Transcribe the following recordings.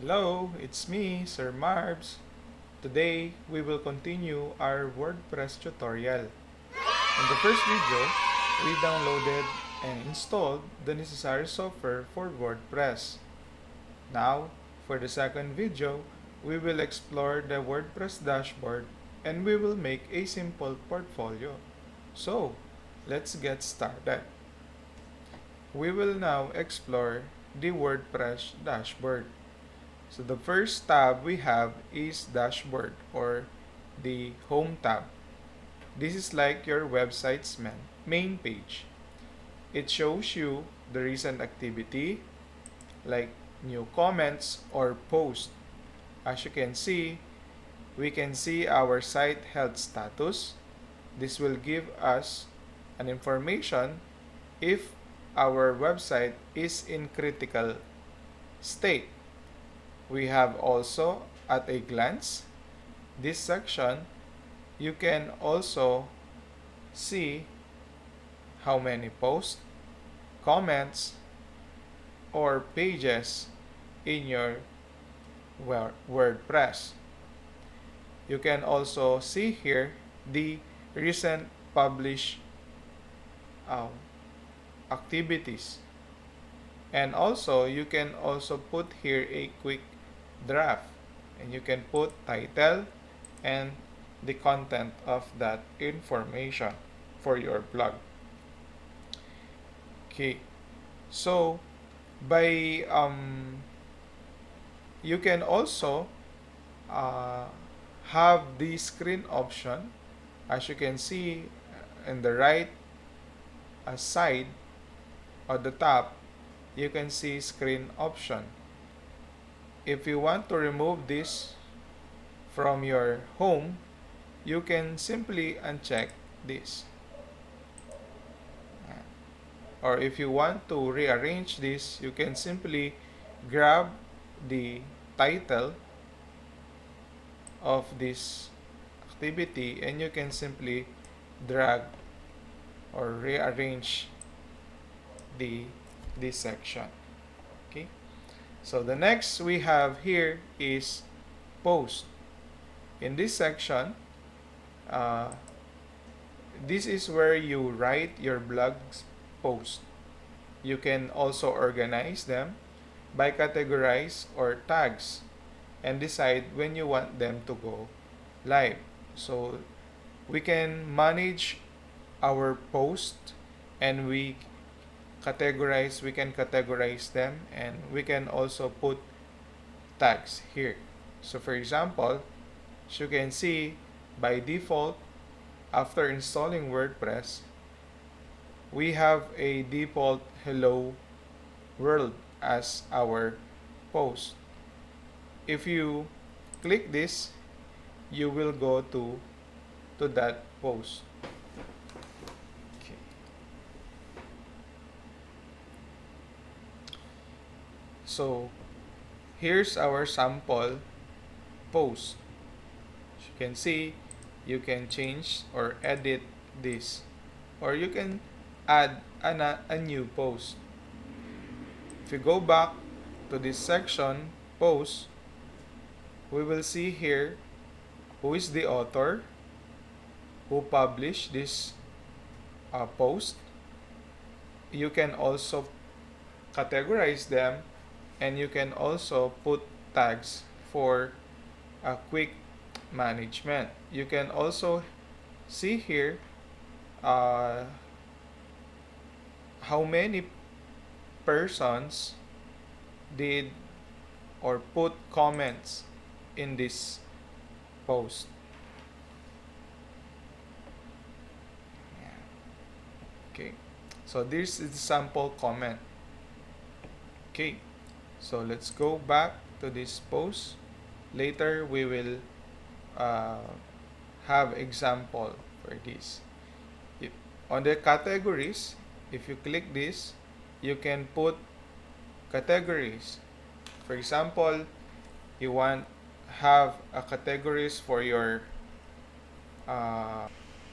Hello, it's me, Sir Marbs. Today, we will continue our WordPress tutorial. In the first video, we downloaded and installed the necessary software for WordPress. Now, for the second video, we will explore the WordPress dashboard and we will make a simple portfolio. So, let's get started. We will now explore the WordPress dashboard. So the first tab we have is dashboard or the home tab. This is like your website's main page. It shows you the recent activity like new comments or posts. As you can see, we can see our site health status. This will give us an information if our website is in critical state. We have also at a glance this section. You can also see how many posts, comments, or pages in your WordPress. You can also see here the recent published um, activities. And also, you can also put here a quick draft. And you can put title and the content of that information for your blog. Okay, so by you can also uh, have the screen option. As you can see in the right side at the top, you can see screen option. If you want to remove this from your home, you can simply uncheck this. Or if you want to rearrange this, you can simply grab the title of this activity and you can simply drag or rearrange the this section. Okay, so the next we have here is post. In this section, this is where you write your blog's post. You can also organize them by categorize or tags and decide when you want them to go live. So we can manage our post and we can categorize them, and we can also put tags here. So for example, as you can see, by default, after installing WordPress, we have a default hello world as our post. If you click this, you will go to that post. Okay. So here's our sample post. As you can see, you can change or edit this, or you can add a new post. If you go back to this section, post, we will see here who is the author, who published this post. You can also categorize them, and you can also put tags for a quick management. You can also see here how many persons did or put comments in this post. Okay, so this is the sample comment. Okay, so let's go back to this post. Later we will have example for this. On the categories, if you click this, you can put categories. For example, you want have a categories for your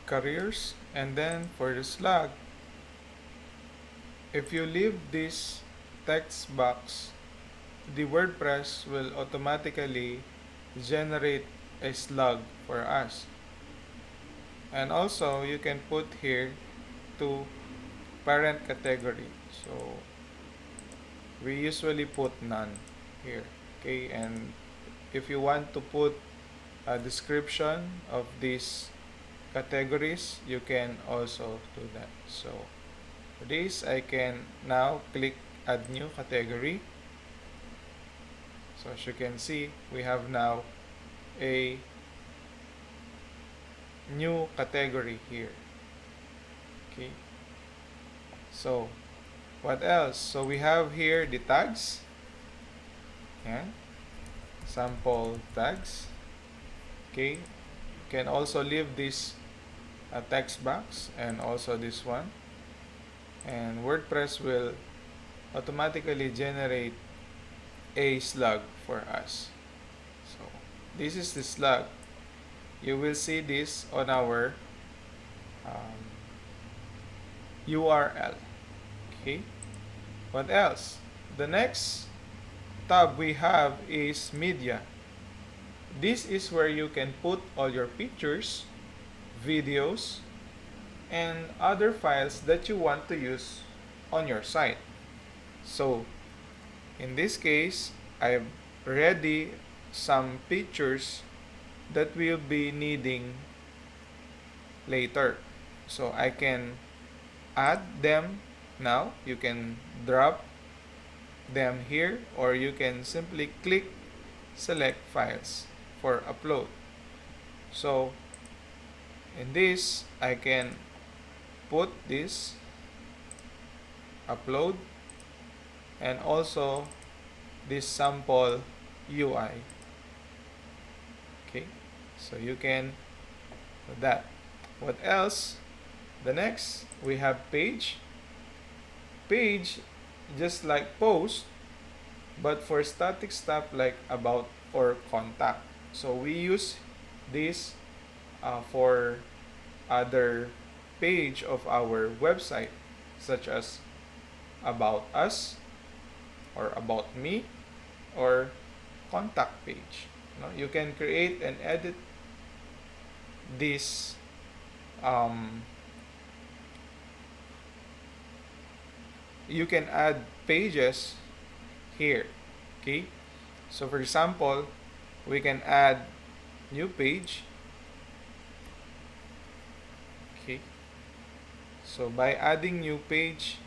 careers, and then for the slug, if you leave this text box the WordPress will automatically generate a slug for us. And also you can put here to parent category. So we usually put none here. Okay, and if you want to put a description of these categories, you can also do that. So for this, I can now click add new category. So as you can see, we have now a new category here. Okay, so what else? So we have here the tags. Yeah, sample tags. Okay, you can also leave this text box and also this one, and WordPress will automatically generate a slug for us. So this is the slug. You will see this on our URL. Okay, what else? The next tab we have is media. This is where you can put all your pictures, videos, and other files that you want to use on your site. So in this case, I've ready some pictures that we'll be needing later. So I can add them now. You can drop them here, or you can simply click select files for upload. So in this, I can put this upload and also this sample UI. Okay, so you can do that. What else? The next, we have page. Page, just like post, but for static stuff like about or contact. So we use this for other page of our website, such as about us, or about me, or contact page. You can create and edit this you can add pages here. Okay, so for example, we can add new page. Okay, so by adding new page,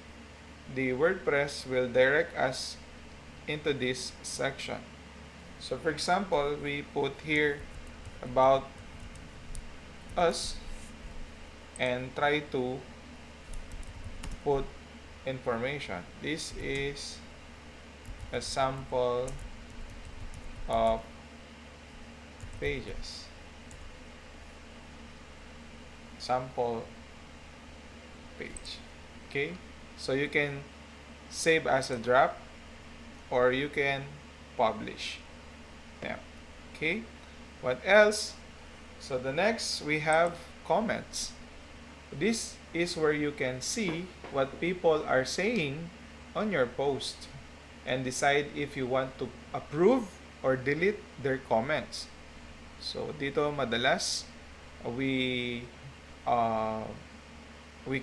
the WordPress will direct us into this section. So for example, we put here about us and try to put information. This is a sample of pages. Sample page. Okay, so you can save as a draft or you can publish them. Okay, what else? So the next we have comments. This is where you can see what people are saying on your post and decide if you want to approve or delete their comments. So dito madalas we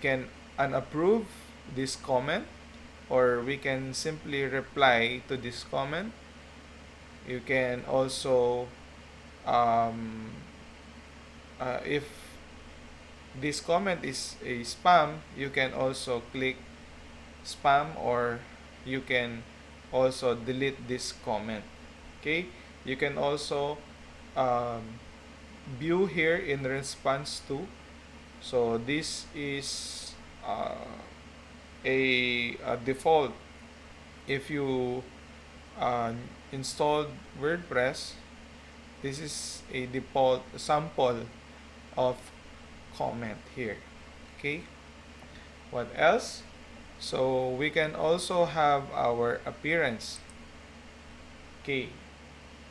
can unapprove this comment, or we can simply reply to this comment. You can also if this comment is a spam, you can also click spam, or you can also delete this comment. Okay, you can also view here in response to. So this is a default. If you installed WordPress, this is a default sample of comment here. Okay, what else? So we can also have our appearance. Okay,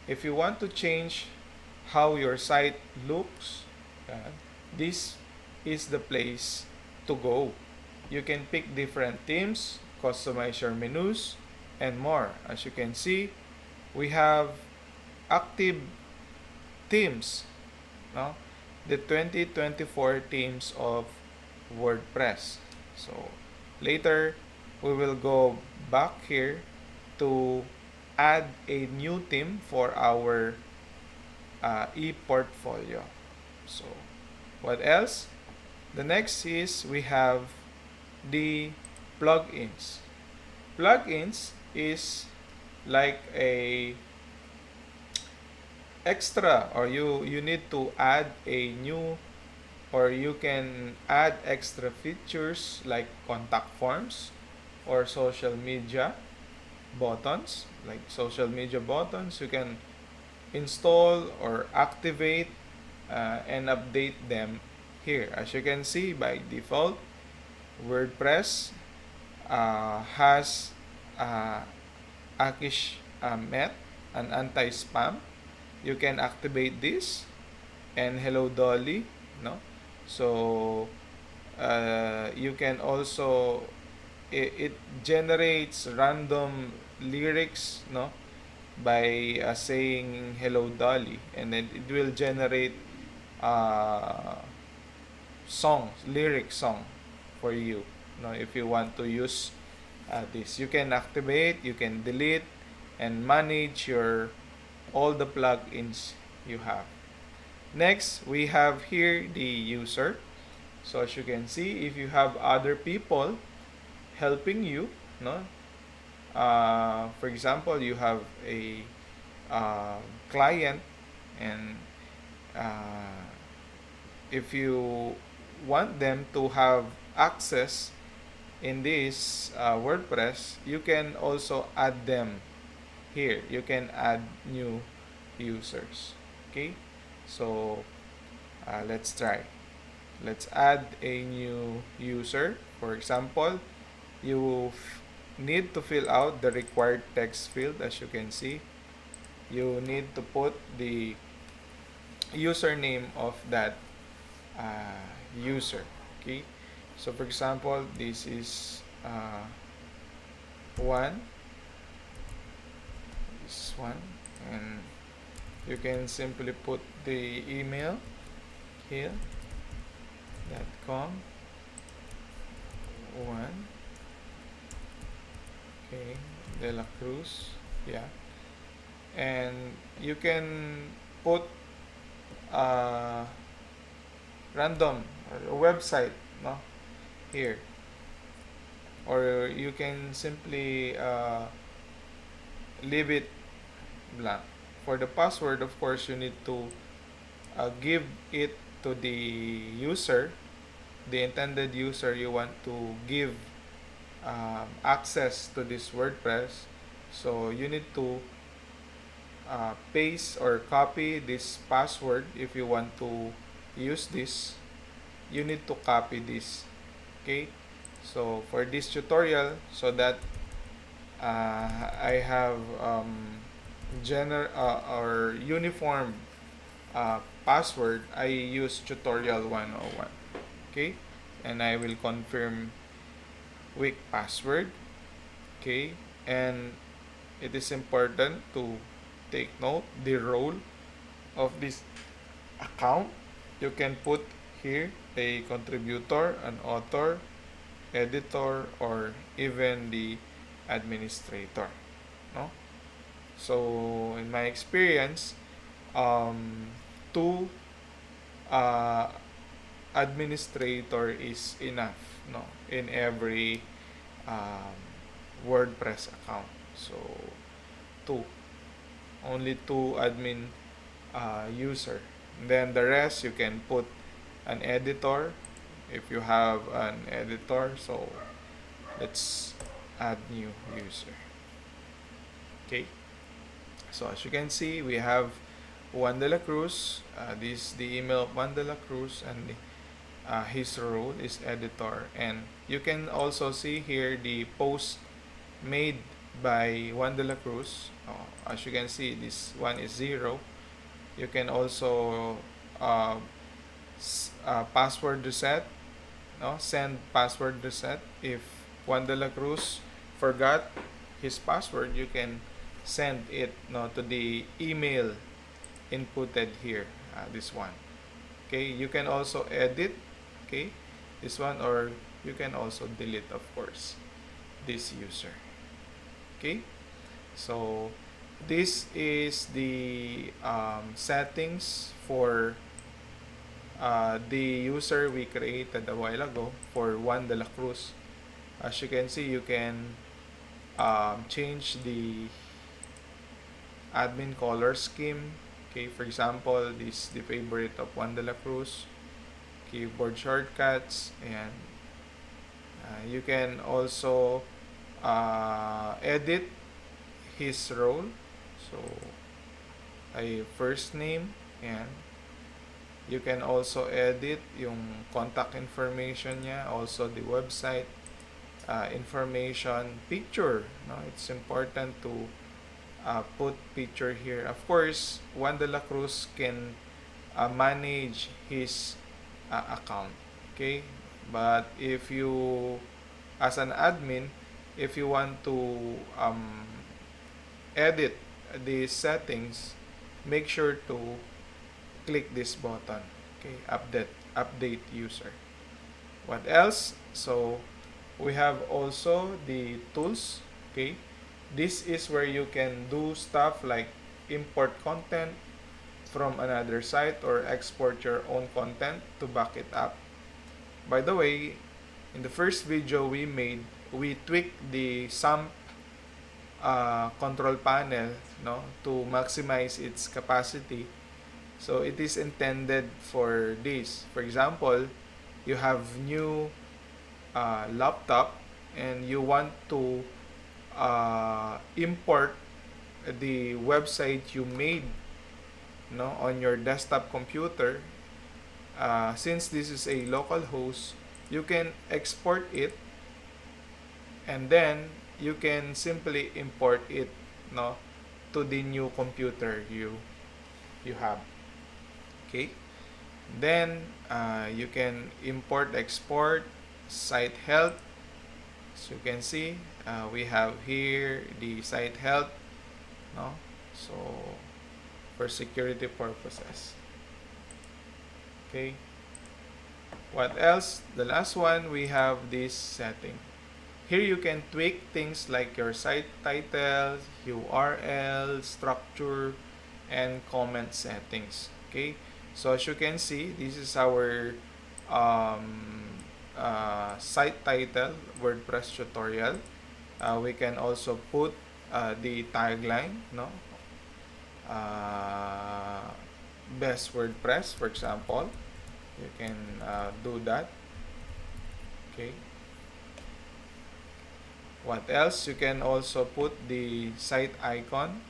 if you want to change how your site looks, this is the place to go. You can pick different themes, customize your menus, and more. As you can see, we have active themes, no? The 2024 themes of WordPress. So later we will go back here to add a new theme for our e-portfolio. So what else? The next is we have the plugins. Plugins is like a extra, or you need to add a new, or you can add extra features like contact forms or social media buttons. Like social media buttons, you can install or activate and update them here. As you can see, by default, WordPress has uh, Akish Met, an anti-spam. You can activate this, and Hello Dolly, no? So you can also, it generates random lyrics, no, by saying Hello Dolly, and then it will generate uh, lyric song for you, no, if you want to use this. You can activate, you can delete, and manage your all the plugins you have. Next, we have here the user. So as you can see, if you have other people helping you, no, for example, you have a client, and uh, if you want them to have access in this WordPress, you can also add them here. You can add new users. Okay, so let's try. Let's add a new user. For example, you need to fill out the required text field. As you can see, you need to put the username of that user. Okay, so for example, this is one, this one, and you can simply put the email here, .com, one, okay, De La Cruz, yeah, and you can put random website, no, here, or you can simply leave it blank. For the password, of course, you need to give it to the user, the intended user you want to give access to this WordPress. So you need to paste or copy this password. If you want to use this, you need to copy this. Okay, so for this tutorial, so that I have or uniform password, I use tutorial 101. Okay, and I will confirm weak password. Okay, and it is important to take note the role of this account. You can put here a contributor, an author, editor, or even the administrator, no? So in my experience, two uh, administrator is enough, no, in every um, WordPress account. So two, only two admin user. Then the rest you can put an editor if you have an editor. So let's add new user. Okay, so as you can see, we have Juan de la Cruz. This is the email of Juan de la Cruz, and his role is editor. And you can also see here the post made by Juan de la Cruz. As you can see, this one is 0. You can also password reset, no? Send password reset if Juan de la Cruz forgot his password, you can send it, no, to the email inputted here, this one. Okay, you can also edit, okay, this one, or you can also delete, of course, this user. Okay, so this is the settings for the user we created a while ago for Juan de la Cruz. As you can see, you can change the admin color scheme. Okay, for example, this is the favorite of Juan de la Cruz. Keyboard shortcuts, and you can also edit his role. So, a first name, and you can also edit yung contact information niya, also the website information, picture. No, it's important to put picture here. Of course, Juan de la Cruz can manage his account. Okay, but if you, as an admin, if you want to edit the settings, make sure to click this button. Okay, update user. What else? So we have also the tools. Okay, this is where you can do stuff like import content from another site or export your own content to back it up. By the way, in the first video we made, we tweaked the SAMP control panel, no, to maximize its capacity. So it is intended for this. For example, you have new laptop and you want to import the website you made, no, on your desktop computer. Since this is a local host, you can export it, and then you can simply import it, no, to the new computer you have. Okay, then you can import, export site health. So you can see we have here the site health, no, so for security purposes. Okay, what else? The last one, we have this setting. Here you can tweak things like your site title, URL, structure, and comment settings. Okay, so as you can see, this is our site title, WordPress tutorial. We can also put the tagline, no, best WordPress, for example. You can do that. Okay, what else? You can also put the site icon,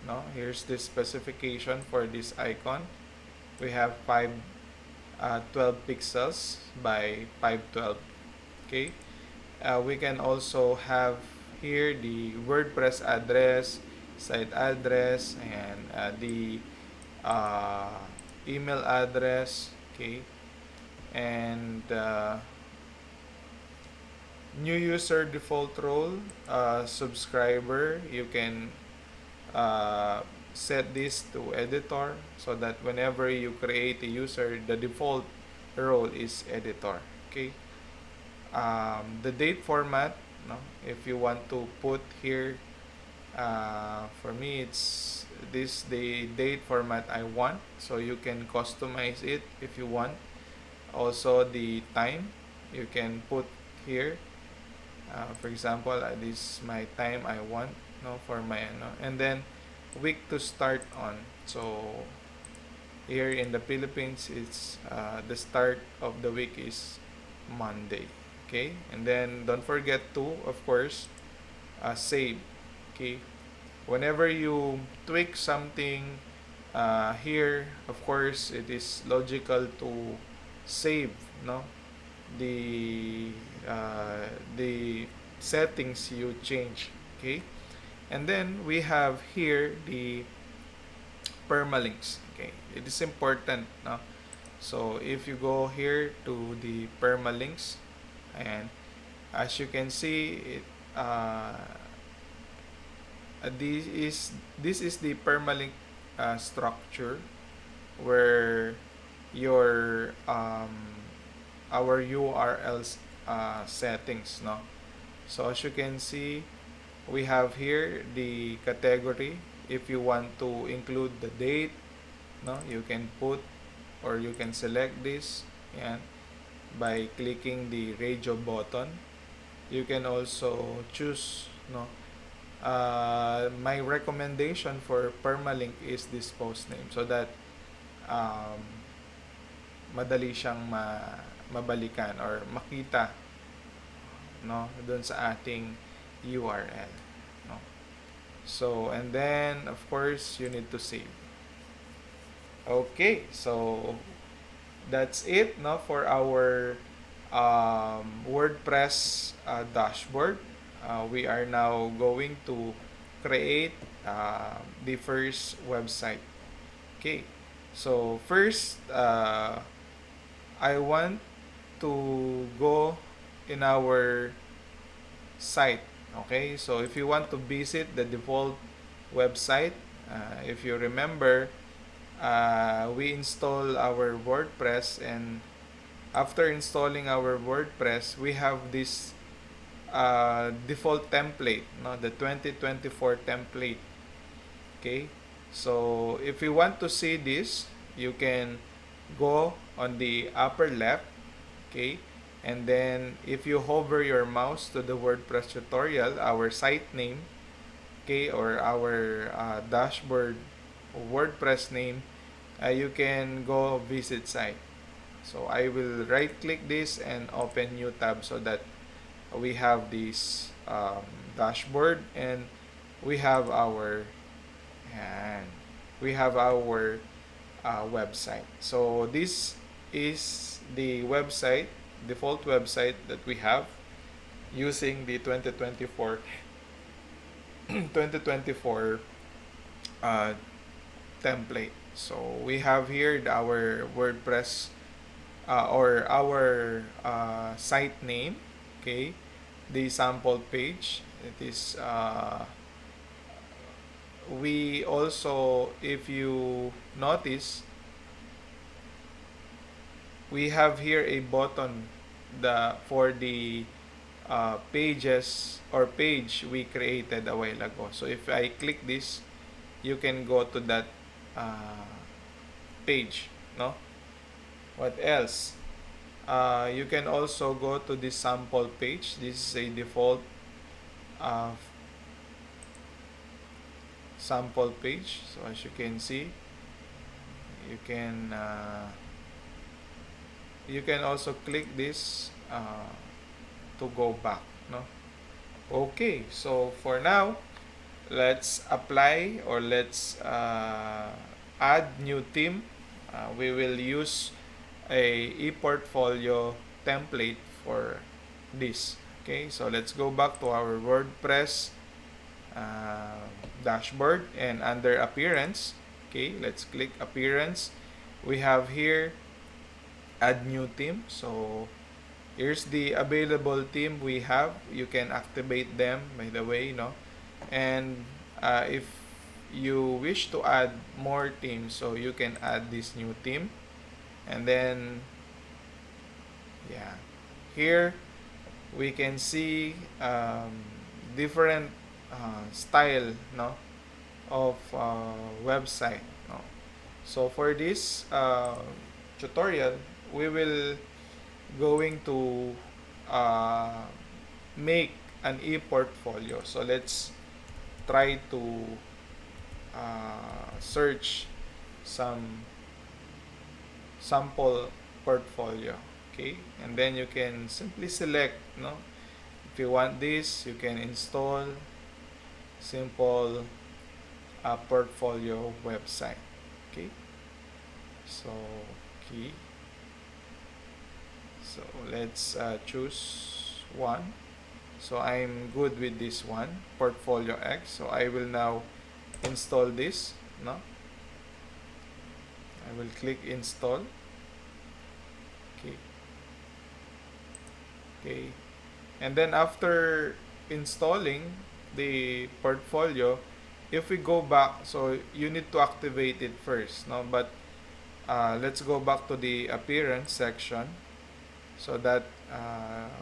no, here's the specification for this icon. We have 12 pixels by 512. Okay, we can also have here the WordPress address, site address, and the email address. Okay, and new user default role, subscriber, you can set this to editor, so that whenever you create a user, the default role is editor. Okay, the date format, no, if you want to put here, for me it's this the date format I want, so you can customize it if you want. Also the time you can put here, for example, this is my time I want, no, for my and then week to start on. So here in the Philippines, it's the start of the week is Monday. Okay, and then don't forget to, of course, save. Okay, whenever you tweak something here, of course, it is logical to save, no, the settings you change. Okay, and then we have here the permalinks. Okay, it is important, no? So if you go here to the permalinks, and as you can see, it this is the permalink structure where your our URLs settings, no. So as you can see, we have here the category. If you want to include the date, no, you can put or you can select this, yan, by clicking the radio button. You can also choose, no. My recommendation for permalink is this post name, so that um, madali siyang mabalikan or makita, no, doon sa ating URL, no. So and then of course you need to save. Okay, so that's it, no, for our WordPress dashboard. We are now going to create the first website. Okay, so first I want to go in our site. Okay, so if you want to visit the default website, if you remember, we install our WordPress, and after installing our WordPress, we have this default template, no, the 2024 template. Okay, so if you want to see this, you can go on the upper left. Okay, and then if you hover your mouse to the WordPress tutorial, our site name, okay, or our dashboard WordPress name, you can go visit site. So I will right click this and open new tab, so that we have this dashboard, and we have our and we have our website. So this is the website, default website that we have using the 2024 2024 template. So we have here our WordPress or our site name, okay, the sample page. It is we also, if you notice, we have here a button for the pages or page we created a while ago. So if I click this, you can go to that page, no. What else? You can also go to the sample page. This is a default sample page. So as you can see, you can also click this to go back, no. Okay, so for now, let's apply, or let's add new theme. We will use a ePortfolio template for this. Okay, so let's go back to our WordPress dashboard, and under appearance, okay, let's click appearance. We have here add new theme. So here's the available theme we have. You can activate them, by the way, no. And if you wish to add more themes, so you can add this new theme. And then yeah, here we can see different style, no, of website, no. So for this tutorial, we will going to make an e-portfolio. So let's try to search some sample portfolio. Okay, and then you can simply select, no, if you want this, you can install simple portfolio website. Okay, so okay, so let's choose one. So I'm good with this one, PortfolioX. So I will now install this, no. I will click install. Okay. Okay. And then after installing the portfolio, if we go back, so you need to activate it first, no? But let's go back to the appearance section so that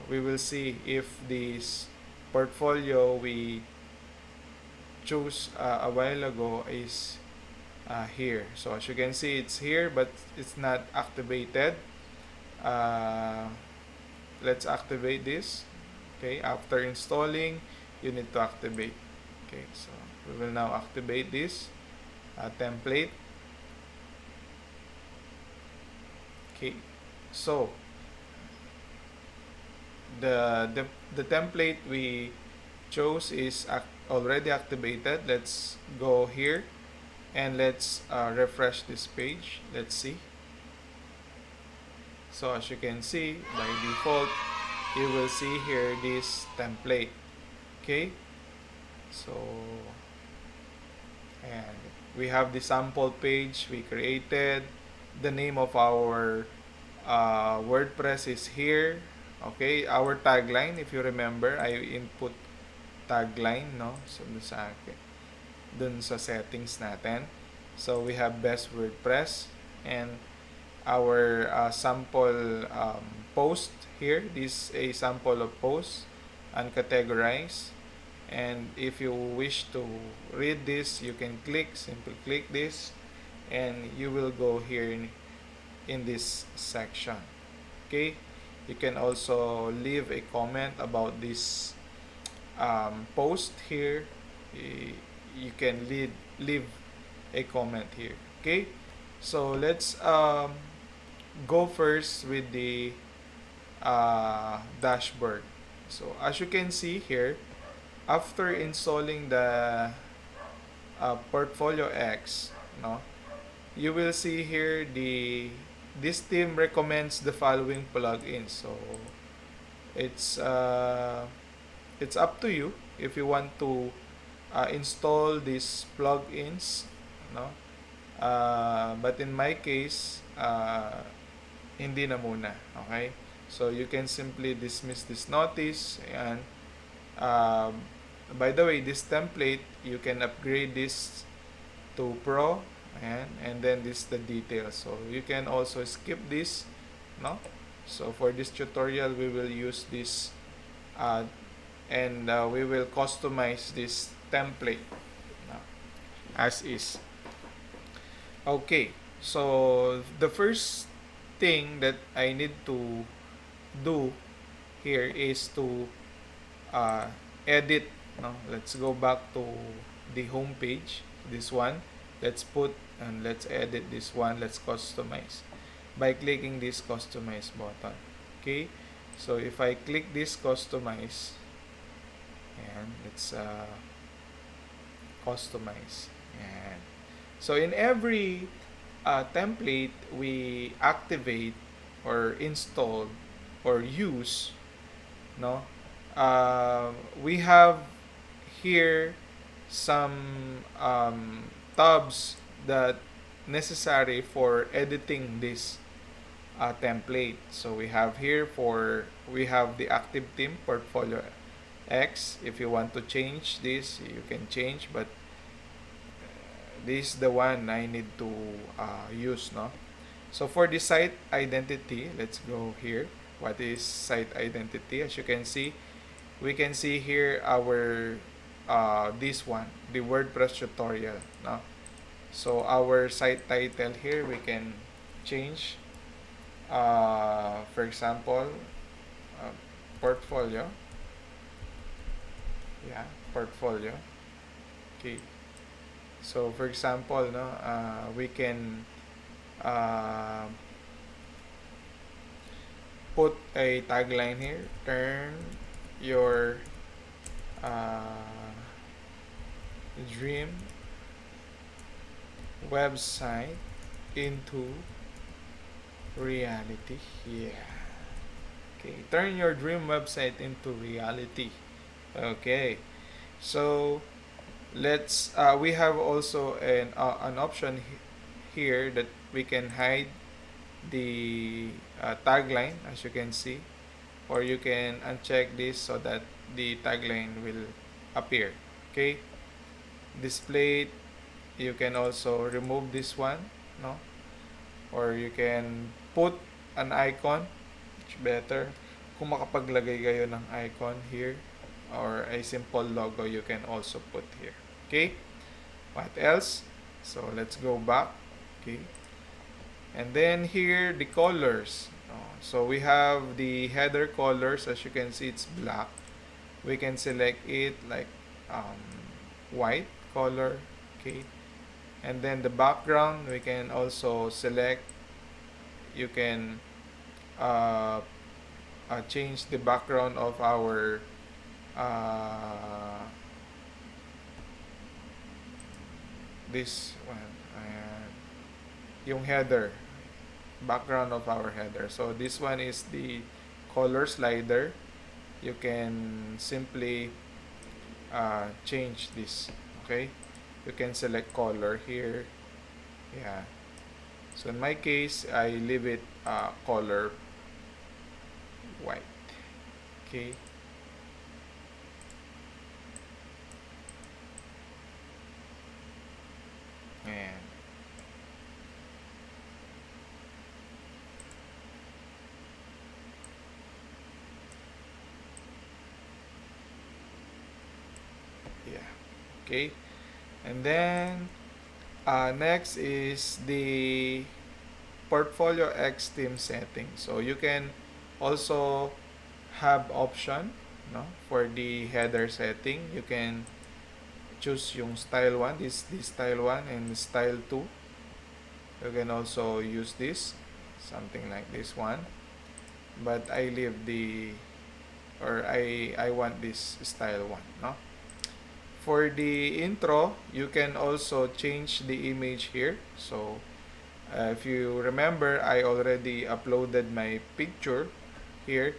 we will see if this portfolio we chose a while ago is here. So as you can see, it's here, but it's not activated. Uh, let's activate this. Okay, after installing, you need to activate. Okay, so we will now activate this template. Okay, so the template we chose is already activated. Let's go here and let's refresh this page. Let's see. So as you can see, by default, you will see here this template. Okay, so and we have the sample page we created. The name of our WordPress is here. Okay, our tagline, if you remember, I input tagline, no? So dun sa settings natin. So we have best WordPress and our sample post here. This is a sample of posts uncategorized. And if you wish to read this, you can simply click this, and you will go here in this section. Okay, you can also leave a comment about this post here. You can leave a comment here. Okay, so let's go first with the dashboard. So as you can see here, after installing the PortfolioX, no, you will see here this theme recommends the following plugins. So it's it's up to you if you want to install these plugins, no. But in my case, hindi na muna. Okay, so you can simply dismiss this notice. And by the way, this template you can upgrade this to Pro, and then this the details. So you can also skip this, no. So for this tutorial, we will use this and we will customize this template as is. Okay, so the first thing that I need to do here is to edit, no. Let's go back to the home page, this one. Let's put and let's edit this one. Let's customize by clicking this customize button. Okay, so if I click this customize, and let's customize, and so in every template we activate or install or use, no, we have here some tabs that necessary for editing this template. So we have here we have the active theme portfolio X. If you want to change this, you can change, but this is the one I need to use, no. So for the site identity, let's go here. What is site identity? As you can see, we can see here our this one, the WordPress tutorial, no. So our site title here we can change, for example, portfolio. Yeah, portfolio. Okay, so for example, no, we can put a tagline here: turn your dream website into reality. Yeah. Okay, turn your dream website into reality. Okay, so let's we have also an option here that we can hide the tagline, as you can see, or you can uncheck this so that the tagline will appear. Okay, display it. You can also remove this one, no? Or you can put an icon, much better. Kung makapaglagay kayo ng icon here or a simple logo, you can also put here. Okay? What else? So let's go back. Okay. And then here the colors. So we have the header colors. As you can see, it's black. We can select it like white color. Okay. And then the background, we can also select. You can uh, change the background of our uh, this one, yung header, background of our header. So this one is the color slider. You can simply change this. Okay, you can select color here. Yeah. So in my case, I leave it color white. Okay. And yeah. Okay. And then next is the PortfolioX Theme setting. So you can also have option, no, for the header setting. You can choose yung style 1, this style 1 and style 2. You can also use this, something like this one. But I leave the, or I want this style 1, no? For the intro, you can also change the image here. So if you remember, I already uploaded my picture here.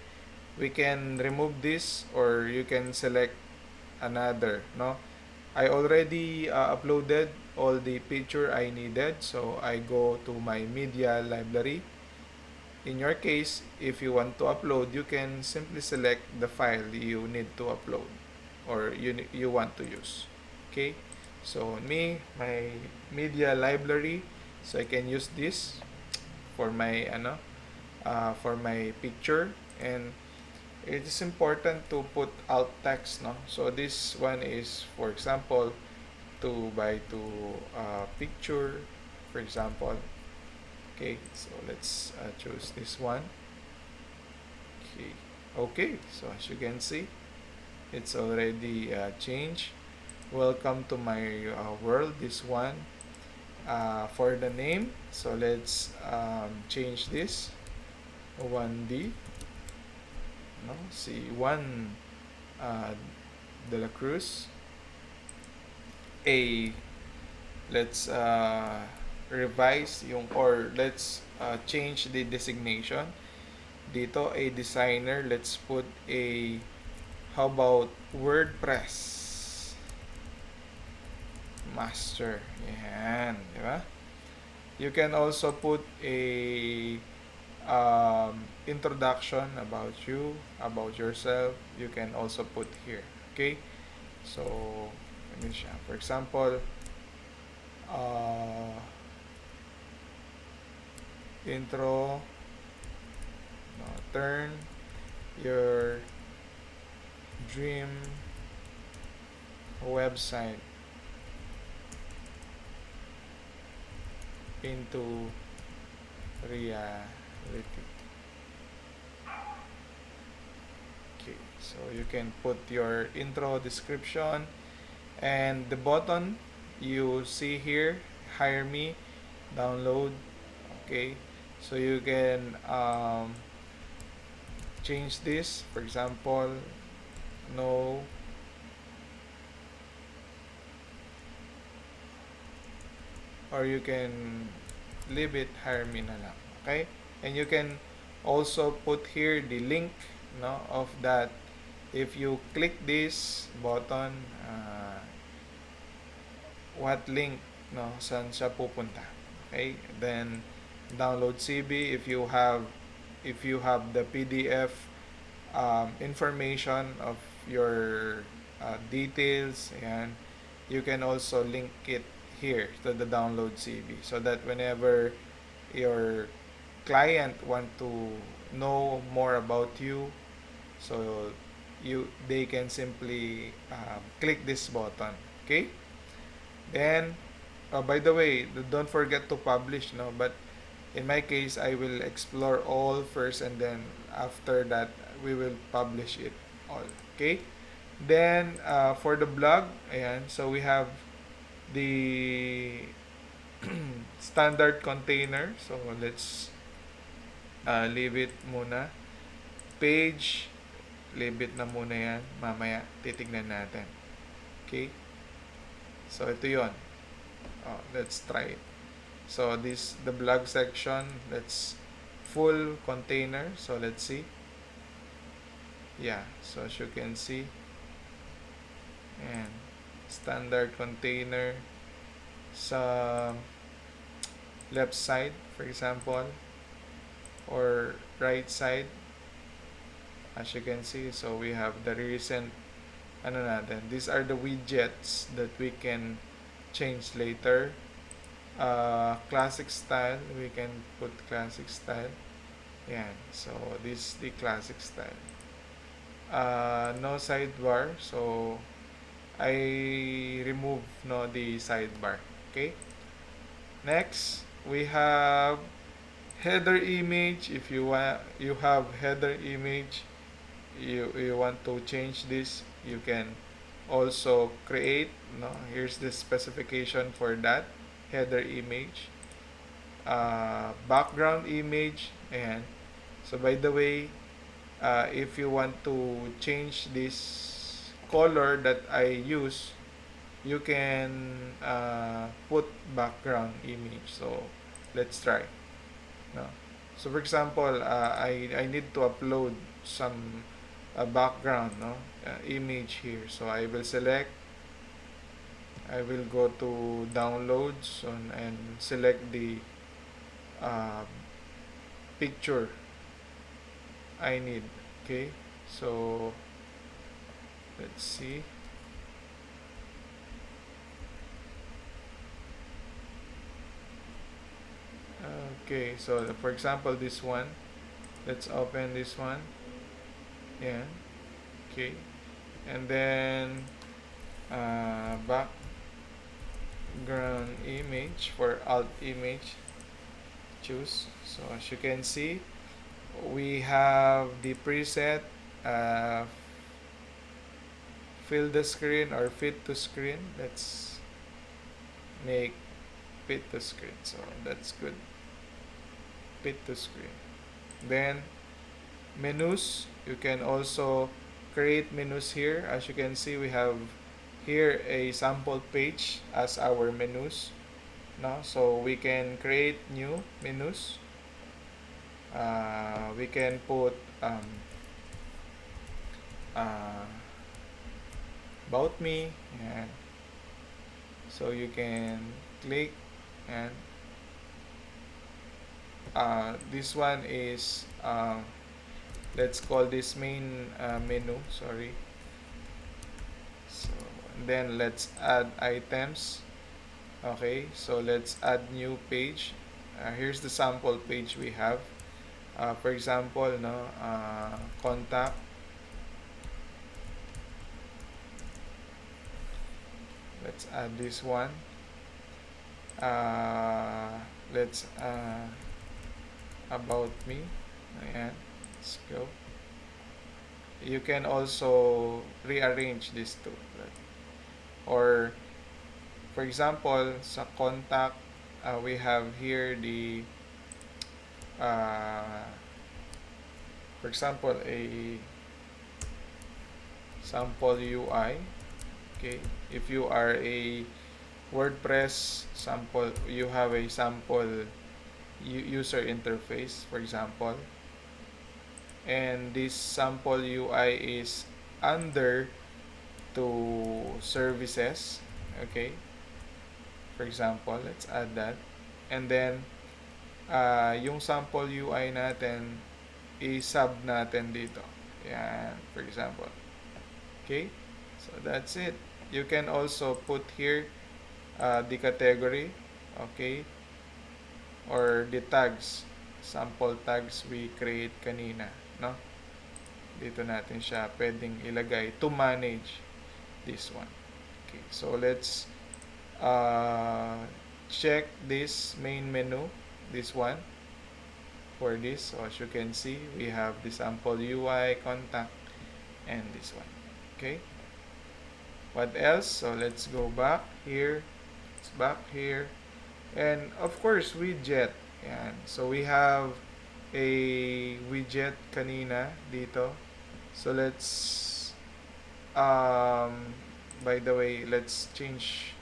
We can remove this or you can select another, no? I already uploaded all the picture I needed, so I go to my media library. In your case, if you want to upload, you can simply select the file you need to upload or you want to use. Okay, so me, my media library, so I can use this for my for my picture. And it is important to put alt text, no? So this one is, for example, to picture, for example. Okay, so let's choose this one. Okay. Okay, so as you can see, it's already changed. Welcome to my world, this one. For the name, so let's change this 1D, no, C1 De La Cruz. A, let's revise yung, or let's change the designation dito, a designer. Let's put a, how about WordPress master. Yan, di ba? You can also put a introduction about you, about yourself. You can also put here. Okay, so for example, intro, turn your dream website into reality. Okay, so you can put your intro, description, and the button you see here, hire me, download. Okay, so you can change this, for example, no, or you can leave it, hire me na lang. Okay, and you can also put here the link, no, of that. If you click this button, what link, no, saan siya pupunta. Okay, then download CB if you have the PDF information of your details. Ayan, you can also link it here to the download CV, so that whenever your client want to know more about you, so they can simply click this button. Okay, then by the way, don't forget to publish, no, but in my case I will explore all first, and then after that we will publish it all. Okay, then for the blog, ayan, so we have the standard container, so let's leave it muna. Page, leave it na muna yan, mamaya titignan natin. Okay, so ito yon. Let's try it. So this the blog section, let's full container, so let's see. Yeah, so as you can see, and standard container sa left side, for example, or right side, as you can see. So we have the recent ano natin. These are the widgets that we can change later. Classic style, we can put classic style. Yan, so this is the classic style. No sidebar, so I remove no the sidebar. Okay, next we have header image. If you have header image, you want to change this, you can also create, no, here's the specification for that header image. Background image, and so by the way, if you want to change this color that I use, you can put background image. So let's try, no, so for example, I need to upload some background, no, image here, so I will select, I will go to downloads and select the uh, picture I need. Okay, so let's see. Okay, so for example this one, let's open this one. Yeah, okay, and then background image, for alt image, choose. So as you can see, we have the preset uh, fill the screen or fit to screen. Let's make fit to screen, so that's good. Fit to screen. Then menus, you can also create menus here. As you can see, we have here a sample page as our menus, no, so we can create new menus. We can put uh, about me, and so you can click, and this one is let's call this main menu, sorry. So then let's add items. Okay, so let's add new page. Here's the sample page we have. For example, no, contact. Let's add this one. Let's about me. Ayan, let's go. You can also rearrange this too. Or for example, sa contact, we have here the for example, a sample UI. Okay, if you are a WordPress sample, you have a sample user interface, for example, and this sample UI is under to services. Okay, for example, let's add that, and then yung sample UI natin i-sub natin dito. Yan, for example. Okay, so that's it. You can also put here the category, okay, or the tags, sample tags we create kanina, no? Dito natin siya pwedeng ilagay to manage this one. Okay, so let's check this main menu, this one, for this. So as you can see, we have the sample UI, contact, and this one. Okay, what else? So let's go back here. It's back here. And of course, widget. Yan. So we have a widget kanina dito. So let's by the way, let's change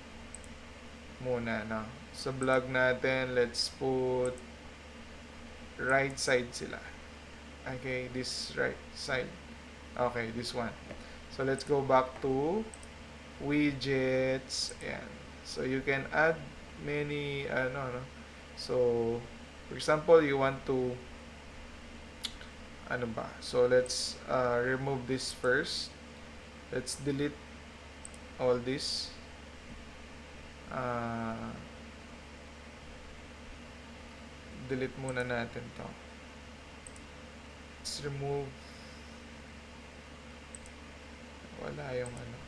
muna, no. Sa blog natin, let's put right side sila. Okay, this right side. Okay, this one. So let's go back to widgets. Ayan. So you can add many no. So for example, you want to ano ba? So let's remove this first. Let's delete all this. Delete muna natin to. Let's remove. Wala yung ano.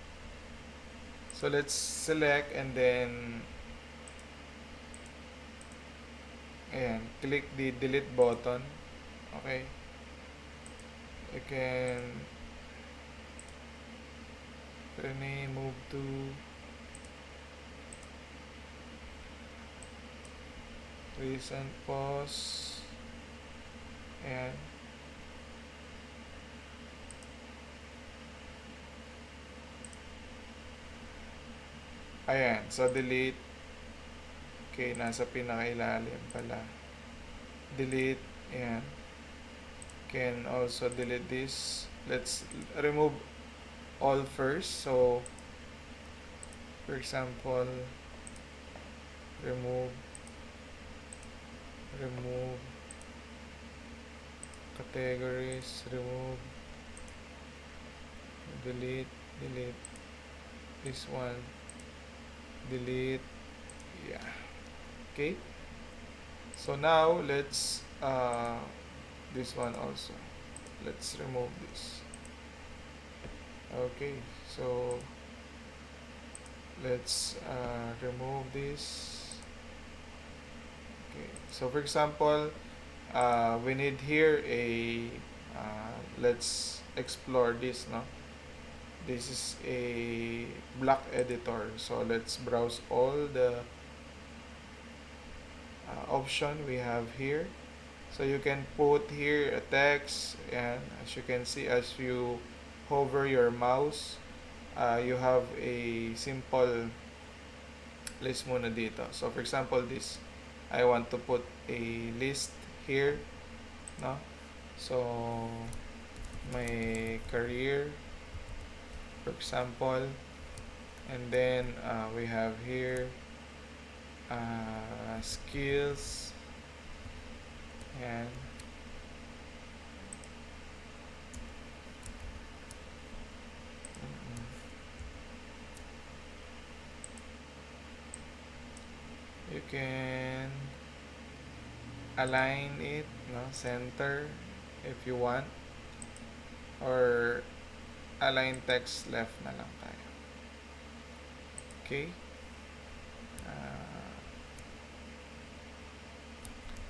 So let's select and then ayan, click the delete button. Okay. You can move to recent posts. Ayan. Ayan. So, delete. Okay, nasa pinakailalim pala. Delete. Ayan. Can also delete this. Let's remove all first. So, for example, remove categories, remove, delete this one, delete, yeah. Okay, so now let's this one also, let's remove this. Okay, so let's remove this. Okay, so for example, we need here a let's explore this, no. This is a block editor, so let's browse all the option we have here. So you can put here a text, and as you can see, as you hover your mouse, you have a simple list muna dito. So for example, this, I want to put a list here, no? So my career, for example, and then we have here skills, and you can align it, no, center if you want, or align text left na lang tayo. Okay,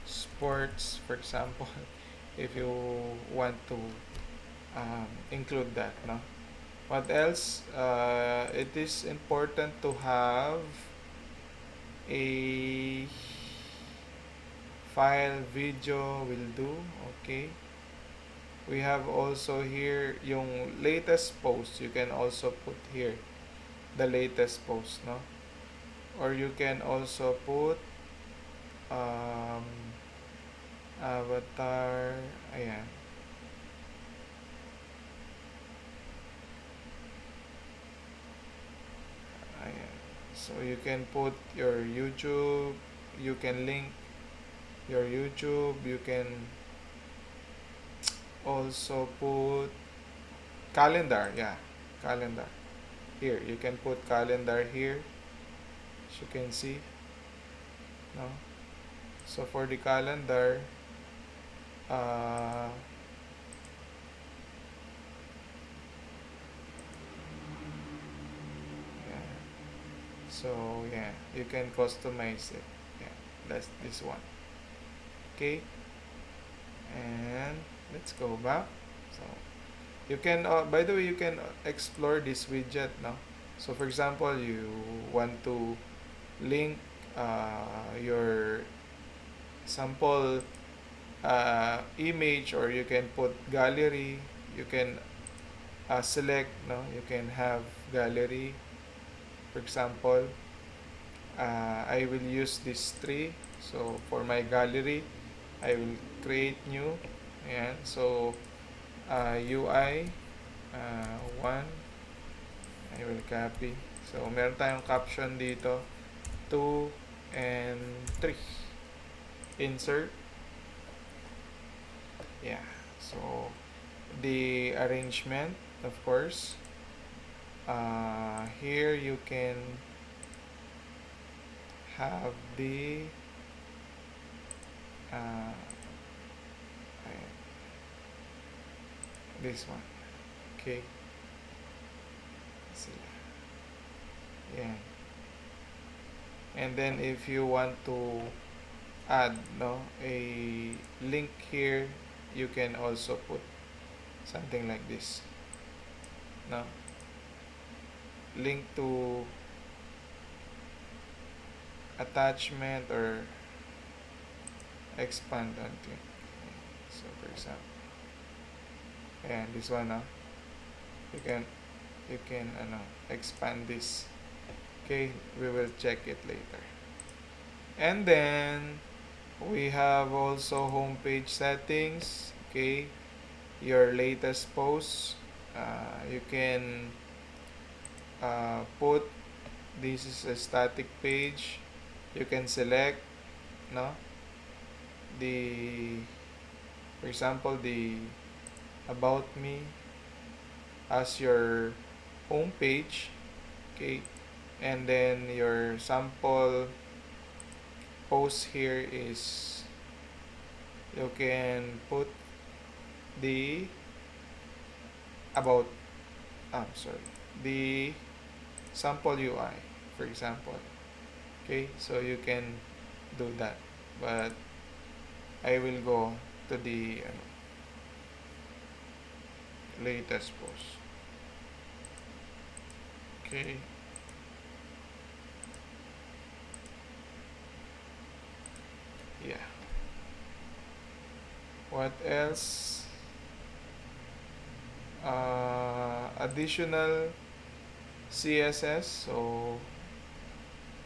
sports, for example, if you want to include that, no. What else? It is important to have a file, video will do. Okay, we have also here yung latest post. You can also put here the latest post, no, or you can also put avatar. Ayan. Ayan. So you can put your YouTube, you can link your YouTube, you can also put calendar, yeah, calendar. here you can put calendar here, as you can see, no? So for the calendar, uh, yeah. So yeah, you can customize it. Yeah, that's this one. Okay, and let's go back. So you can, by the way, you can explore this widget, no? So for example, you want to link your sample image, or you can put gallery. You can select, no? You can have gallery. For example, I will use this tree. So for my gallery, I will create new. Ayan. So UI 1, I will copy. So meron tayong caption dito, 2 and 3. Insert. Yeah. So the arrangement, of course. Here you can have the uh, this one. Okay. Sila. Yeah. And then if you want to add, no, a link here, you can also put something like this, no, link to attachment or expand on link. So for example, and this one, no, you can expand this. Okay, we will check it later. And then we have also homepage settings. Okay, your latest posts, you can put this is a static page. You can select, no, the, for example, the about me as your home page. Okay, and then your sample post here is, you can put the about, sorry, the sample UI, for example. Okay, so you can do that, but I will go to the latest post. Okay, yeah. What else? Additional CSS. So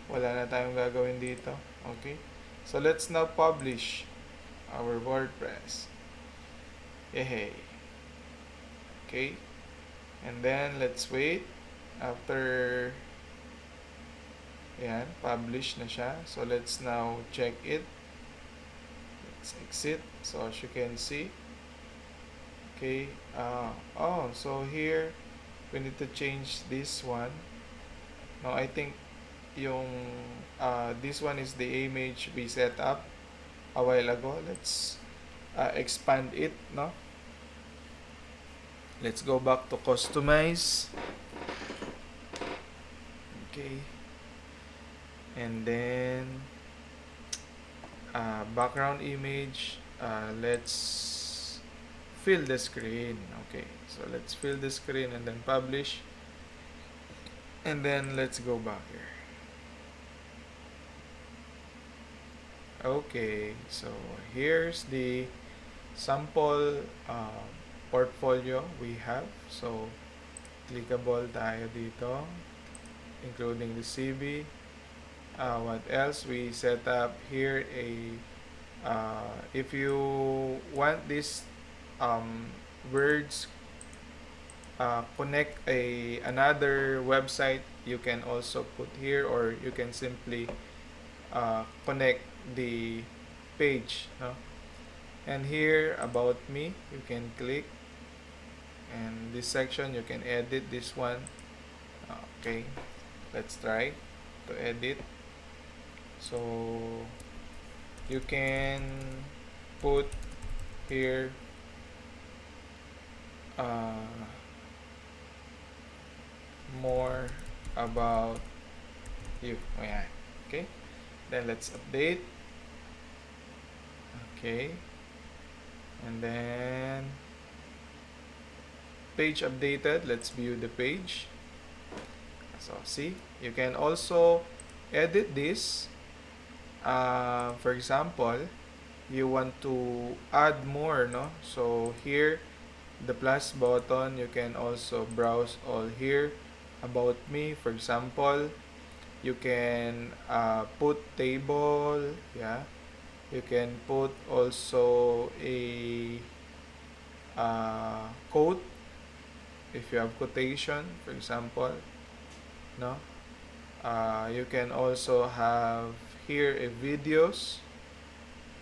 wala na tayong gagawin dito. Okay, so let's now publish our WordPress. Yay. Okay, and then let's wait. After yan, publish na siya. So let's now check it. Let's exit. So as you can see, okay, so here we need to change this one. No, I think yung this one is the image we set up a while ago. Let's expand it, no? Let's go back to customize. Okay, and then background image, let's fill the screen. Okay, so let's fill the screen and then publish, and then let's go back here. Okay, so here's the sample portfolio we have. So clickable tayo dito, including the CV. What else? We set up here a if you want this words connect another website, you can also put here, or you can simply connect the page, no? And here about me, you can click, and this section you can edit this one. Okay, let's try to edit. So you can put here uh, more about you. Oh, yeah. Okay, then let's update. Okay, and then page updated. Let's view the page. So see, you can also edit this. For example, you want to add more, no? So here, the plus button, you can also browse all here. About me, for example, you can put table, yeah. You can put also a quote if you have quotation, for example, no. You can also have here a videos,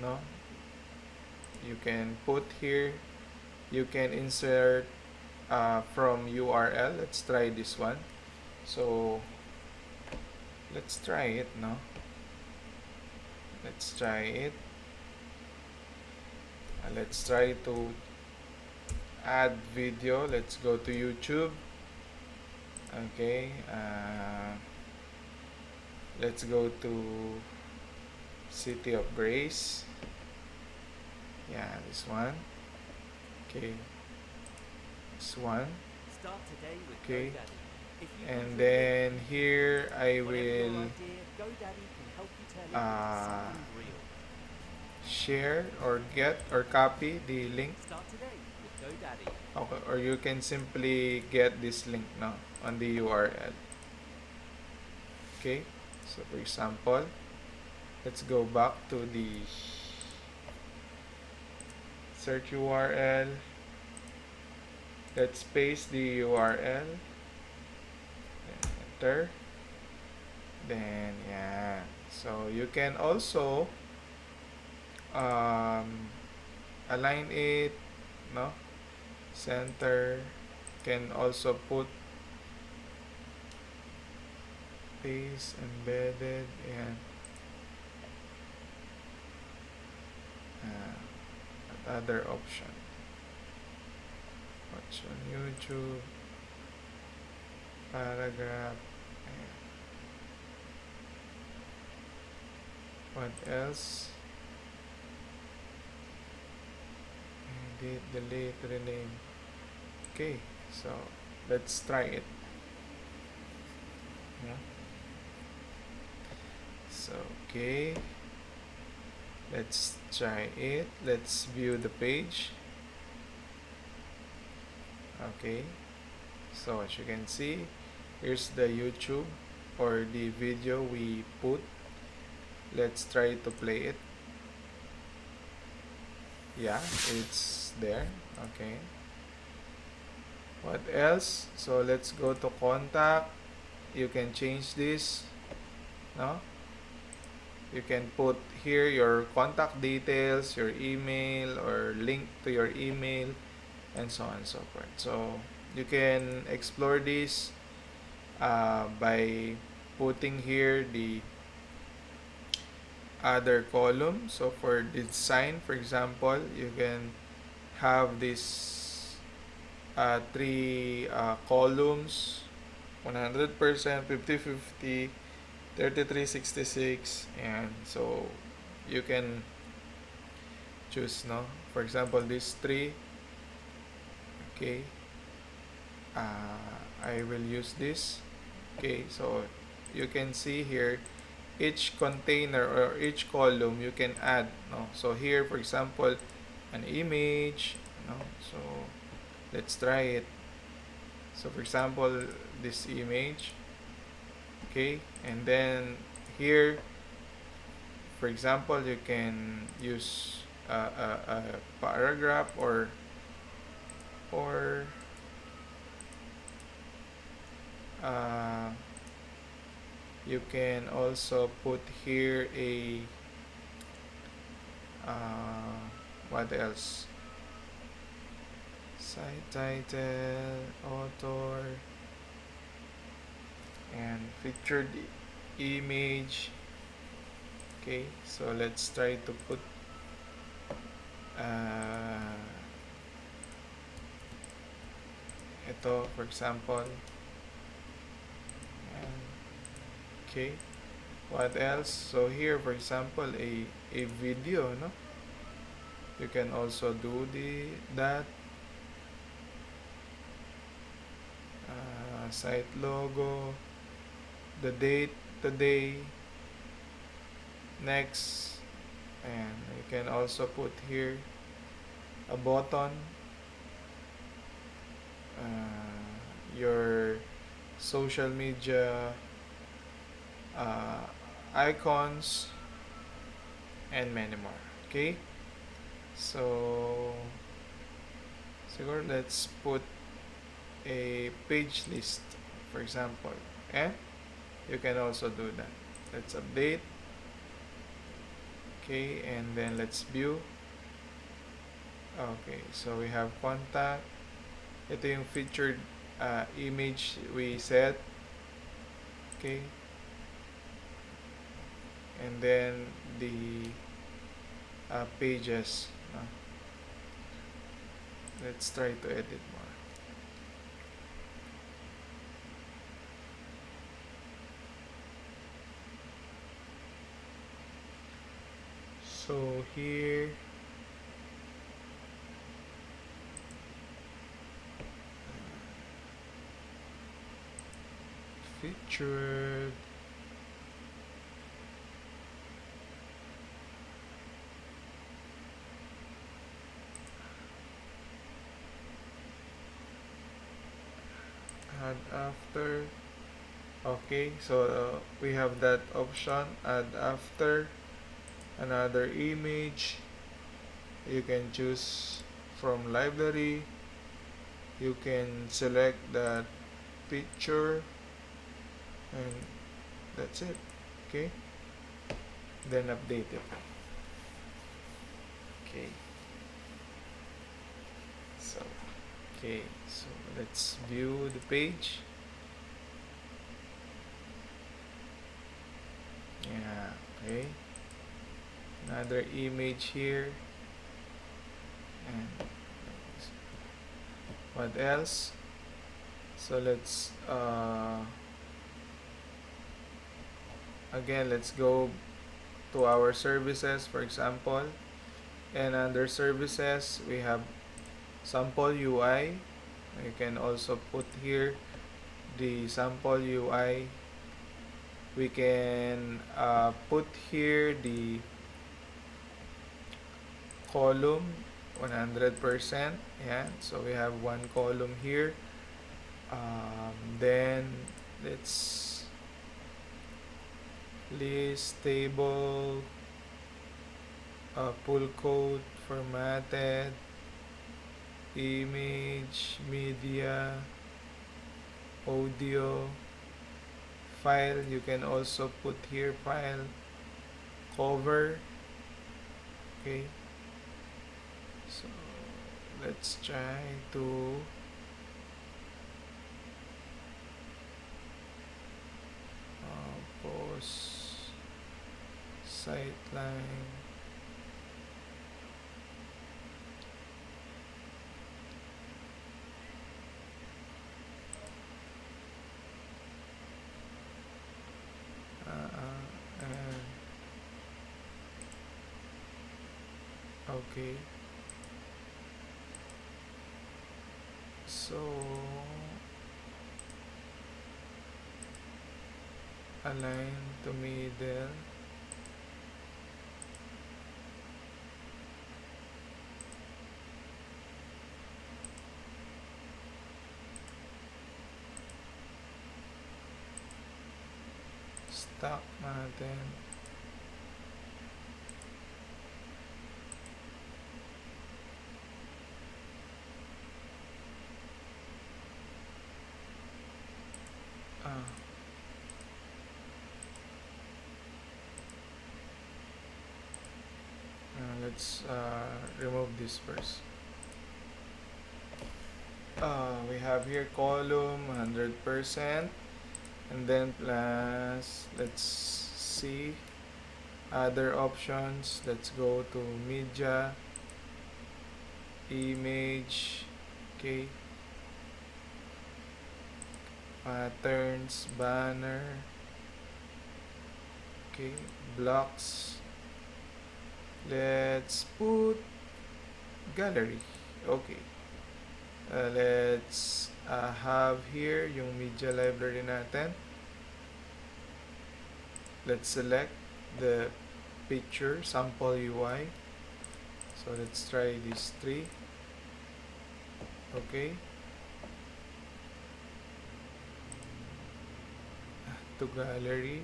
no. You can put here. You can insert from URL. Let's try this one. So let's try it, no. Let's try it. Let's try to add video. Let's go to YouTube. Okay, let's go to City of Grace. Yeah, this one. Okay, this one. Okay, and then here I will share or get or copy the link. Okay, or you can simply get this link now on the URL. Okay, so for example, let's go back to the search URL. Let's paste the URL. Enter. Then yeah, so you can also align it, no, center. Can also put paste embedded and other option. Watch on YouTube, paragraph, and what else? Edit, delete, rename. Okay, so let's try it. Yeah. So okay, let's try it. Let's view the page. Okay, so as you can see, here's the YouTube or the video we put. Let's try to play it. Yeah, it's there. Okay, what else? So let's go to contact. You can change this, no? You can put here your contact details, your email or link to your email, and so on and so forth. So you can explore this by putting here the other column. So for design, for example, you can have this three columns: 100%, 50-50, 33-66, and so you can choose, no, for example, these three. Okay, I will use this. Okay, so you can see here each container or each column you can add, no. So here, for example, an image, no. So let's try it. So for example, this image. Okay, and then here, for example, you can use a paragraph or uh, you can also put here a what else, site title, author, and featured image. Okay, so let's try to put uh, ito for example. And, okay, what else? So here for example a video, no, you can also do that site logo, the date today, next, and you can also put here a button, your social media uh, icons, and many more. Okay, so siguro let's put a page list for example, and you can also do that. Let's update. Okay, and then let's view. Okay, so we have contact. Ito yung featured image we set. Okay, and then the pages. Let's try to edit more. So here, featured, add after. Okay, so we have that option, add after, another image. You can choose from library. You can select that picture, and that's it. Okay, then update it. Okay, so okay, so let's view the page. Yeah, okay, another image here, and what else? So let's again, let's go to our services for example, and under services we have sample UI. You can also put here the sample UI. We can put here the column 100%. Yeah, so we have one column here. Then let's list, table, pull code, formatted, image, media, audio, file. You can also put here file, cover. Okay, so let's try to post sightline. And okay, so align to middle. Stop natin. Let's remove this first. We have here column 100%. and then plus, let's see other options. Let's go to media, image, okay, patterns, banner, okay, blocks. Let's put gallery. Okay. Let's have here yung media library natin. Let's select the picture sample UI. So let's try these three. Okay. To gallery.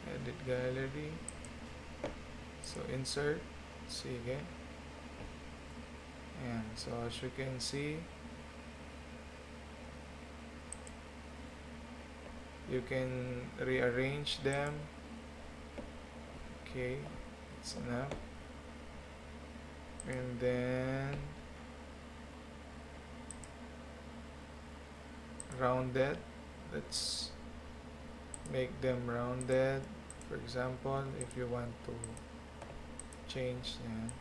Edit gallery. So insert. Sige. And so as you can see, you can rearrange them. Okay, it's enough. And then rounded. Let's make them rounded. For example, if you want to change them.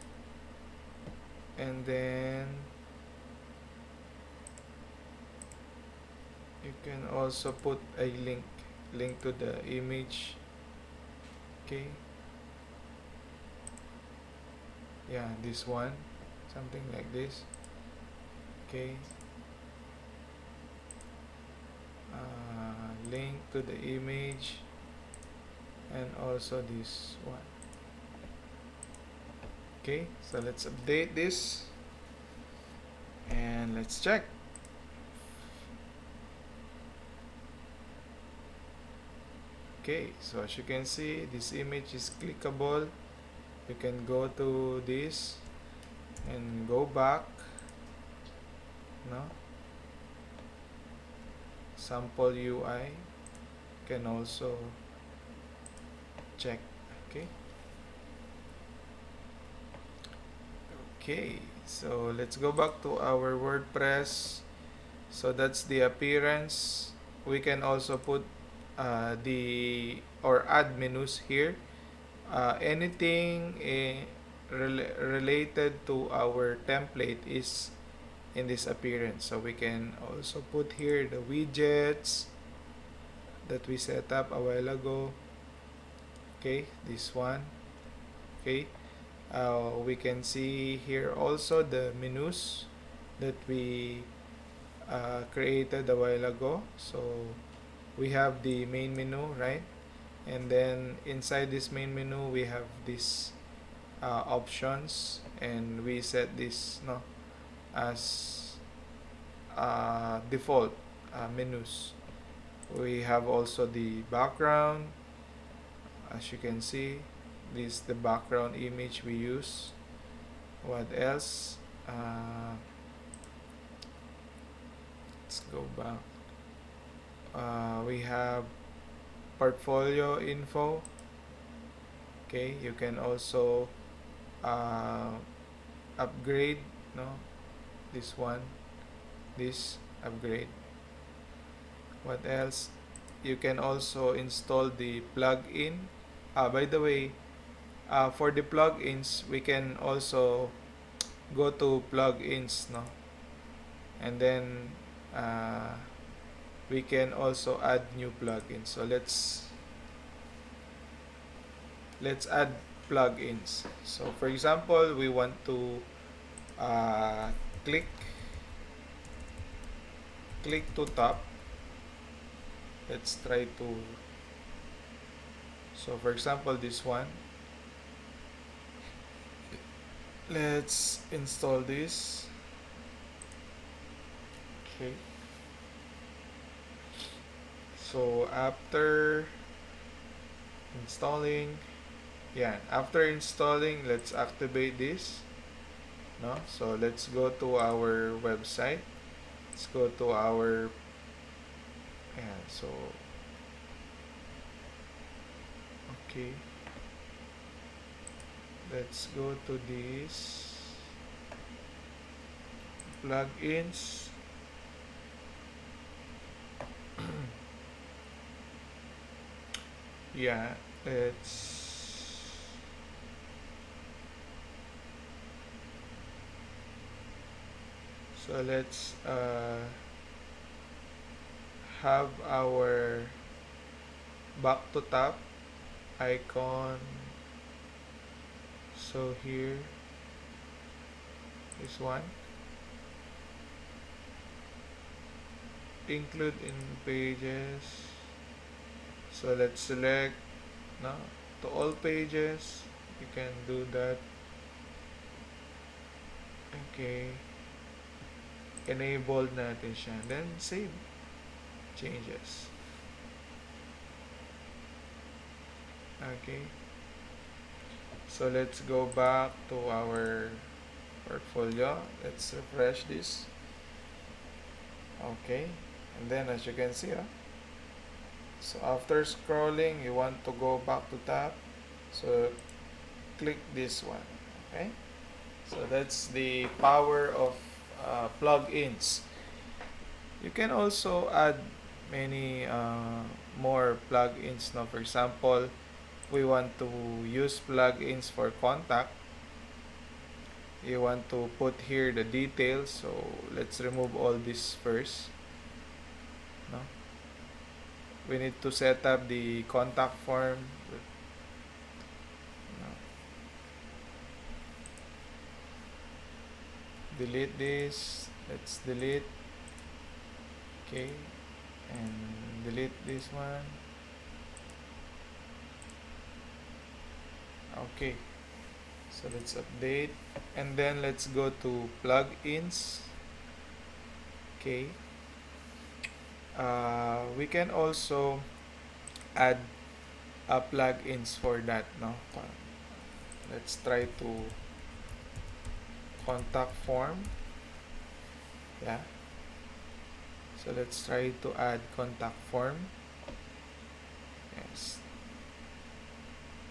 And then you can also put a link to the image. Okay, yeah, this one, something like this. Okay, link to the image, and also this one. Okay, so let's update this and let's check. Okay, so as you can see, this image is clickable. You can go to this and go back, no, sample UI can also check. Okay, okay, so let's go back to our WordPress. So that's the appearance. We can also put or add menus here. Anything related to our template is in this appearance. So we can also put here the widgets that we set up a while ago. Okay, this one. Okay, we can see here also the menus that we created a while ago. So we have the main menu, right? And then inside this main menu we have these options, and we set this as default menus. We have also the background. As you can see, this is the background image we use. What else? Let's go back. We have portfolio info. Okay, you can also upgrade, this one, this upgrade. What else? You can also install the plugin. By the way, for the plugins, we can also go to plugins, and then we can also add new plugins. So let's add plugins. So for example, we want to click to top. Let's try to, so for example, this one, let's install this. Okay, so after installing, let's activate this. So let's go to our website. Let's go to our, so okay, let's go to this plugins. Yeah, let's let's have our back to top icon. So here, this one, include in pages. So let's select no to all pages. You can do that. Okay, enabled natin siya. Then save changes. Okay, so let's go back to our portfolio. Let's refresh this. Okay, and then as you can see, so after scrolling, you want to go back to tab. So click this one. Okay, so that's the power of plugins. You can also add many more plugins. Now, for example, we want to use plugins for contact. You want to put here the details. So let's remove all this first. No? We need to set up the contact form. No. Delete this. Let's delete. Okay, and delete this one. Okay, so let's update, and then let's go to plugins. Okay, we can also add plugins for that. No, let's try to contact form. Yeah, so let's try to add contact form. Yes,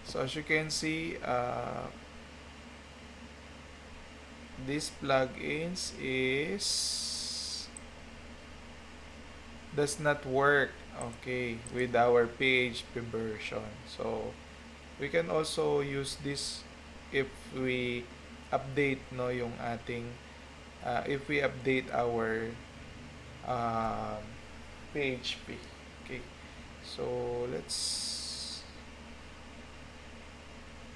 so as you can see, this plugins does not work, okay, with our PHP version. So we can also use this if we update no yung ating if we update our um, PHP. Okay, so let's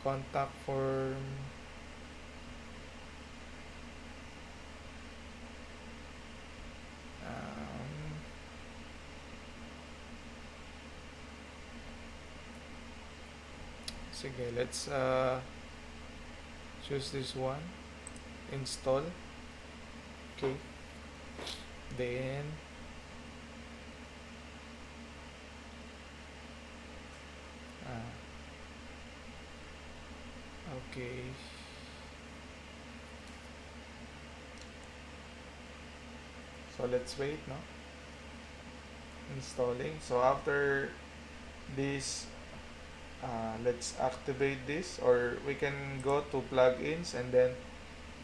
contact form. Sige, let's choose this one. Install. Okay. Then okay. So let's wait, no? Installing. So after this, let's activate this, or we can go to plugins, and then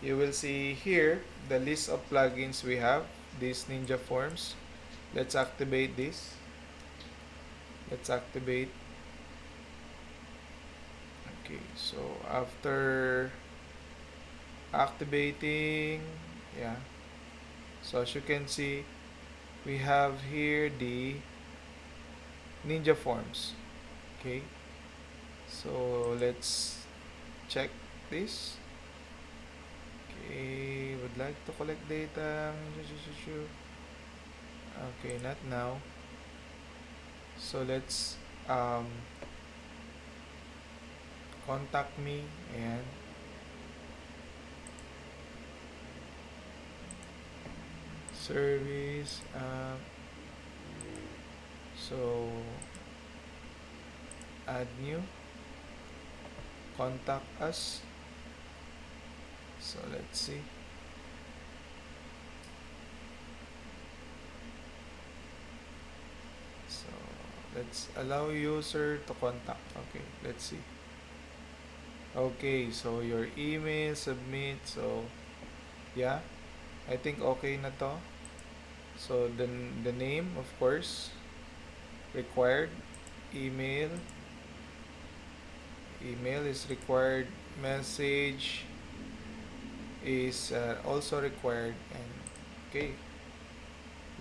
you will see here the list of plugins we have. These Ninja Forms. Let's activate this. Let's activate. Okay, so after activating, yeah. So as you can see, we have here the Ninja Forms. Okay, so let's check this. Okay, would like to collect data. Okay, not now. So let's contact me, and service. So add new, contact us. So let's see. So let's allow user to contact. Okay, let's see. Okay, so your email, submit. So yeah, I think okay na to. So the name, of course, required, email, email is required, message is also required, and okay,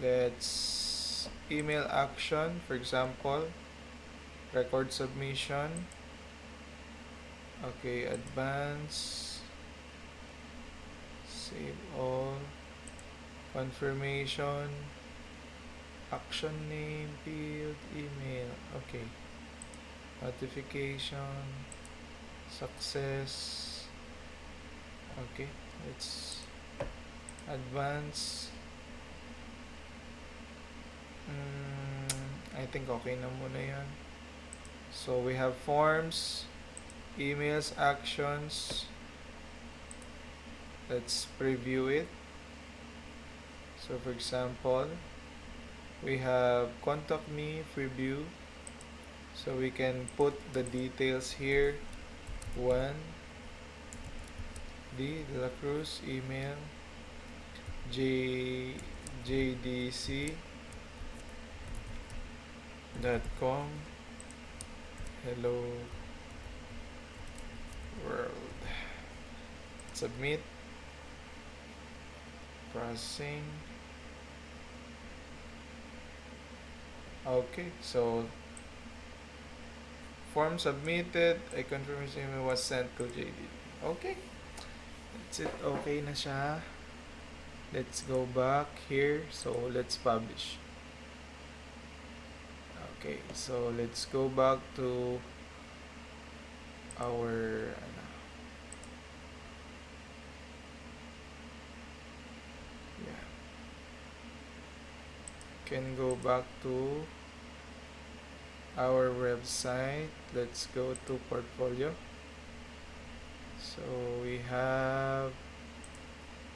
let's email action, for example, record submission. Okay, advance, save all, confirmation, action name, field, email. Okay, notification, success. Okay, let's advance. I think okay na muna yan. So we have forms, emails, actions. Let's preview it. So for example, we have contact me preview. So we can put the details here. 1 D De La Cruz, email j jdc.com. Hello world. Submit. Processing. Okay, so form submitted. A confirmation email was sent to JD. Okay, that's it. Okay na siya. Let's go back here. So let's publish. Okay, so let's go back to our yeah. Can go back to our website. Let's go to portfolio. So we have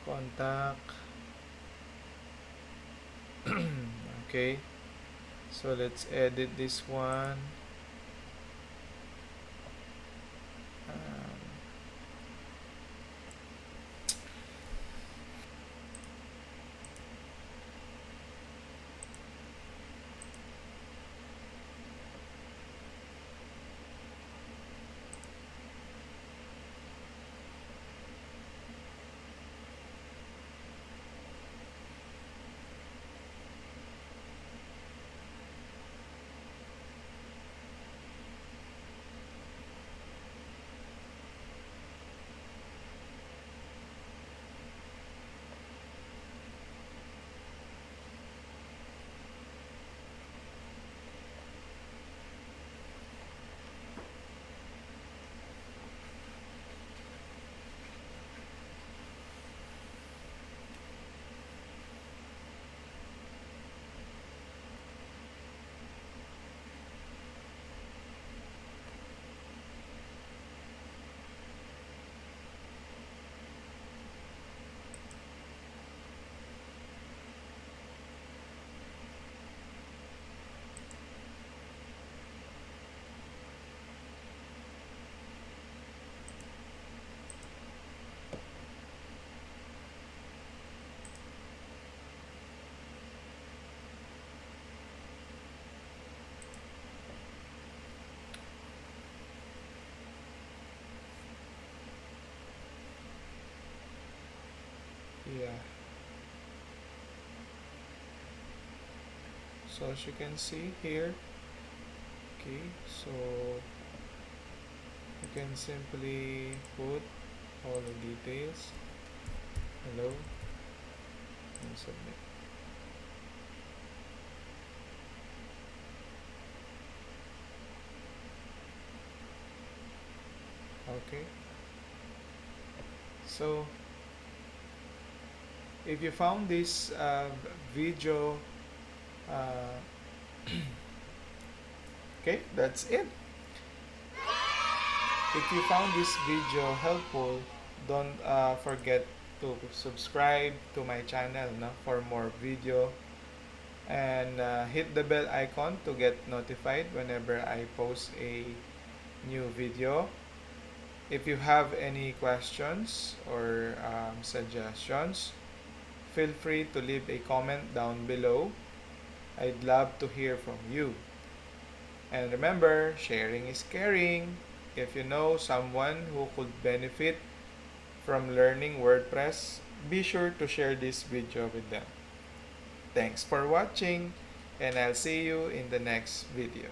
contact. Okay, so let's edit this one. Yeah, so as you can see here, okay, so you can simply put all the details. Hello, and submit. Okay, so if you found this video, uh, okay, that's it. If you found this video helpful, don't forget to subscribe to my channel, no, for more video, and hit the bell icon to get notified whenever I post a new video. If you have any questions or suggestions, feel free to leave a comment down below. I'd love to hear from you. And remember, sharing is caring. If you know someone who could benefit from learning WordPress, be sure to share this video with them. Thanks for watching, and I'll see you in the next video.